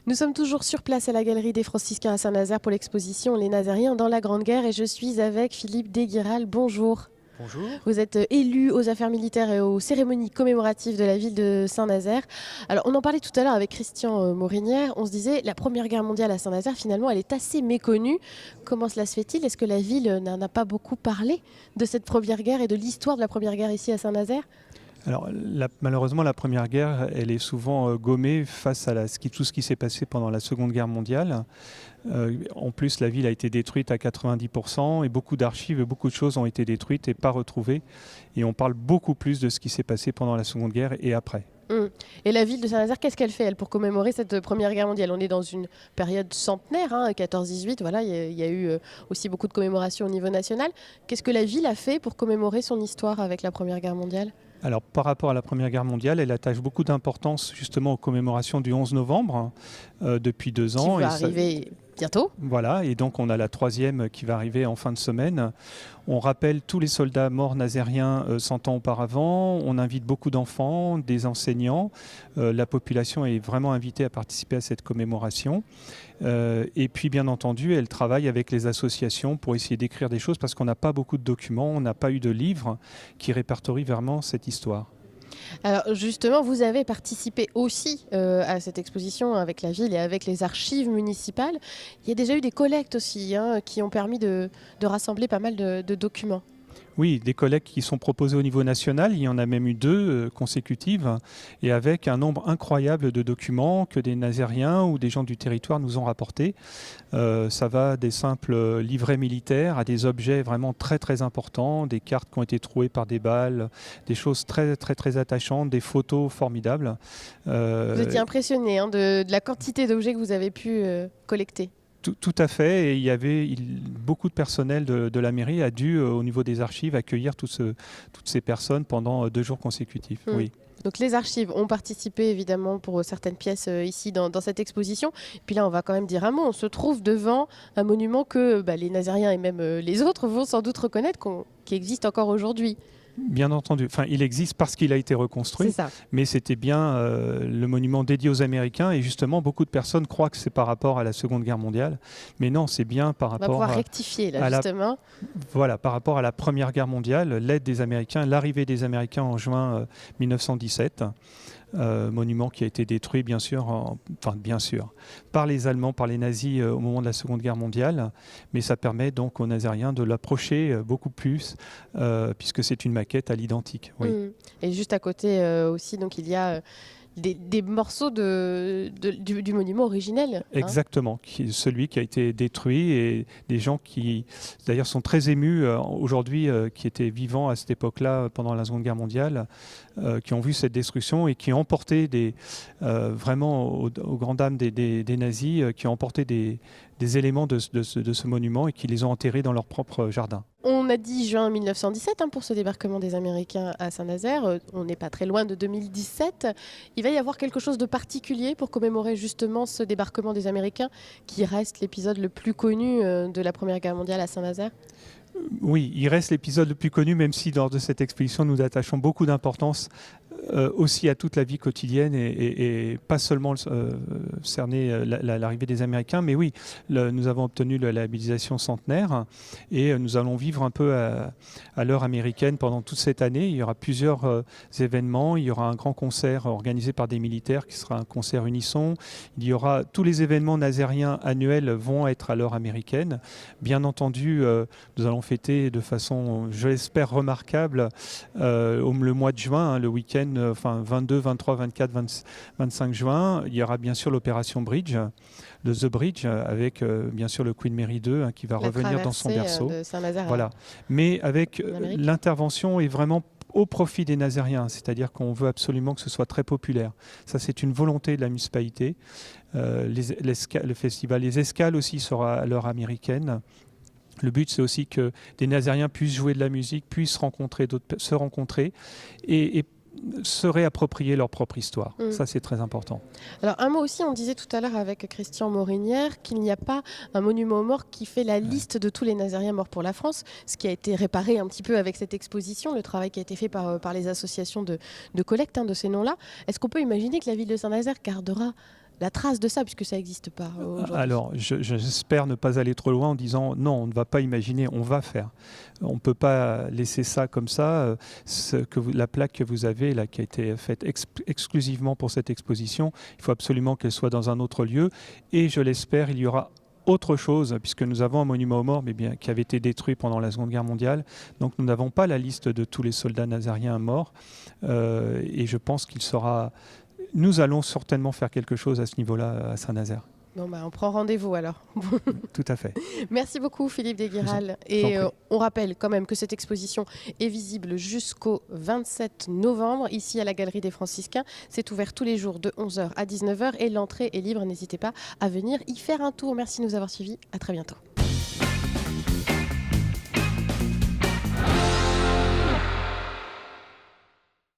Nous sommes toujours sur place à la Galerie des Franciscains à Saint-Nazaire pour l'exposition Les Nazériens dans la Grande Guerre et je suis avec Philippe Desguiral. Bonjour. Bonjour. Vous êtes élu aux affaires militaires et aux cérémonies commémoratives de la ville de Saint-Nazaire. Alors, on en parlait tout à l'heure avec Christian Morinière. On se disait, la Première Guerre mondiale à Saint-Nazaire, finalement, elle est assez méconnue. Comment cela se fait-il? Est-ce que la ville n'en a pas beaucoup parlé de cette Première Guerre et de l'histoire de la Première Guerre ici à Saint-Nazaire? Alors, malheureusement, la Première Guerre, elle est souvent gommée face à tout ce qui s'est passé pendant la Seconde Guerre mondiale. En plus, la ville a été détruite à 90% et beaucoup d'archives, beaucoup de choses ont été détruites et pas retrouvées. Et on parle beaucoup plus de ce qui s'est passé pendant la Seconde Guerre et après. Et la ville de Saint-Nazaire, qu'est-ce qu'elle fait, elle, pour commémorer cette Première Guerre mondiale? On est dans une période centenaire, 14-18, voilà, il y a eu aussi beaucoup de commémorations au niveau national. Qu'est-ce que la ville a fait pour commémorer son histoire avec la Première Guerre mondiale? Alors, par rapport à la Première Guerre mondiale, elle attache beaucoup d'importance justement aux commémorations du 11 novembre depuis 2 ans. Qui va arriver bientôt. Voilà, et donc on a la 3e qui va arriver en fin de semaine. On rappelle tous les soldats morts nazériens 100 ans auparavant. On invite beaucoup d'enfants, des enseignants. La population est vraiment invitée à participer à cette commémoration. Et puis, bien entendu, elle travaille avec les associations pour essayer d'écrire des choses parce qu'on n'a pas beaucoup de documents, on n'a pas eu de livres qui répertorient vraiment cette histoire. Alors justement, vous avez participé aussi à cette exposition avec la ville et avec les archives municipales. Il y a déjà eu des collectes aussi qui ont permis de rassembler pas mal de documents. Oui, des collectes qui sont proposées au niveau national, il y en a même eu 2 consécutives, et avec un nombre incroyable de documents que des Nazériens ou des gens du territoire nous ont rapportés. Ça va des simples livrets militaires à des objets vraiment très très importants, des cartes qui ont été trouées par des balles, des choses très très très attachantes, des photos formidables. Vous étiez impressionné de la quantité d'objets que vous avez pu collecter. Tout à fait, et il y avait beaucoup de personnel de la mairie a dû, au niveau des archives, accueillir toutes ces personnes pendant 2 jours consécutifs. Oui. Donc les archives ont participé évidemment pour certaines pièces ici dans cette exposition. Et puis là, on va quand même dire un mot. On se trouve devant un monument que les Nazériens et même les autres vont sans doute reconnaître qui existe encore aujourd'hui. Bien entendu. Enfin, il existe parce qu'il a été reconstruit, C'est ça. mais c'était bien le monument dédié aux Américains. Et justement, beaucoup de personnes croient que c'est par rapport à la Seconde Guerre mondiale. Mais non, c'est bien par On va rapport pouvoir rectifier là, justement. Voilà, par rapport à la Première Guerre mondiale, l'aide des Américains, l'arrivée des Américains en juin 1917. Monument qui a été détruit bien sûr par les Allemands, par les nazis au moment de la Seconde Guerre mondiale, mais ça permet donc aux Nazériens de l'approcher beaucoup plus puisque c'est une maquette à l'identique. Oui. Et juste à côté aussi, donc il y a des morceaux du monument originel. Exactement, celui qui a été détruit, et des gens qui d'ailleurs sont très émus aujourd'hui, qui étaient vivants à cette époque-là pendant la Seconde Guerre mondiale, qui ont vu cette destruction et qui ont emporté vraiment aux grandes dames des nazis, qui ont emporté des éléments de ce monument et qui les ont enterrés dans leur propre jardin. On a dit juin 1917 pour ce débarquement des Américains à Saint-Nazaire. On n'est pas très loin de 2017. Il va y avoir quelque chose de particulier pour commémorer justement ce débarquement des Américains qui reste l'épisode le plus connu de la Première Guerre mondiale à Saint-Nazaire. Oui, il reste l'épisode le plus connu, même si lors de cette exposition, nous attachons beaucoup d'importance aussi à toute la vie quotidienne et pas seulement cerner l'arrivée des Américains. Mais oui, nous avons obtenu la labellisation centenaire et nous allons vivre un peu à l'heure américaine pendant toute cette année. Il y aura plusieurs événements. Il y aura un grand concert organisé par des militaires qui sera un concert unisson. Il y aura tous les événements nazériens annuels vont être à l'heure américaine. Bien entendu, nous allons fêter de façon, je l'espère, remarquable le mois de juin, le week-end 22, 23, 24, 25 juin. Il y aura bien sûr l'opération Bridge, le The Bridge, avec bien sûr le Queen Mary 2 qui va revenir dans son berceau. De Saint-Nazaire. Voilà. Mais avec l'intervention est vraiment au profit des Nazériens, c'est-à-dire qu'on veut absolument que ce soit très populaire. Ça, c'est une volonté de la municipalité. Le festival Les Escales aussi sera à l'heure américaine. Le but, c'est aussi que des Nazériens puissent jouer de la musique, puissent se rencontrer et se réapproprier leur propre histoire. Ça, c'est très important. Alors, un mot aussi, on disait tout à l'heure avec Christian Morinière qu'il n'y a pas un monument aux morts qui fait la liste de tous les Nazériens morts pour la France, ce qui a été réparé un petit peu avec cette exposition, le travail qui a été fait par les associations de collecte de ces noms-là. Est-ce qu'on peut imaginer que la ville de Saint-Nazaire gardera la trace de ça, puisque ça n'existe pas aujourd'hui. Alors, j'espère ne pas aller trop loin en disant non, on ne va pas imaginer, on va faire. On ne peut pas laisser ça comme ça. La plaque que vous avez, là, qui a été faite exclusivement pour cette exposition, il faut absolument qu'elle soit dans un autre lieu. Et je l'espère, il y aura autre chose, puisque nous avons un monument aux morts, mais bien, qui avait été détruit pendant la Seconde Guerre mondiale. Donc nous n'avons pas la liste de tous les soldats nazariens morts. Et je pense qu'il sera... Nous allons certainement faire quelque chose à ce niveau-là à Saint-Nazaire. Bon, on prend rendez-vous alors. Tout à fait. Merci beaucoup Philippe Desguiral. Et on rappelle quand même que cette exposition est visible jusqu'au 27 novembre ici à la Galerie des Franciscains. C'est ouvert tous les jours de 11h à 19h et l'entrée est libre. N'hésitez pas à venir y faire un tour. Merci de nous avoir suivis. À très bientôt.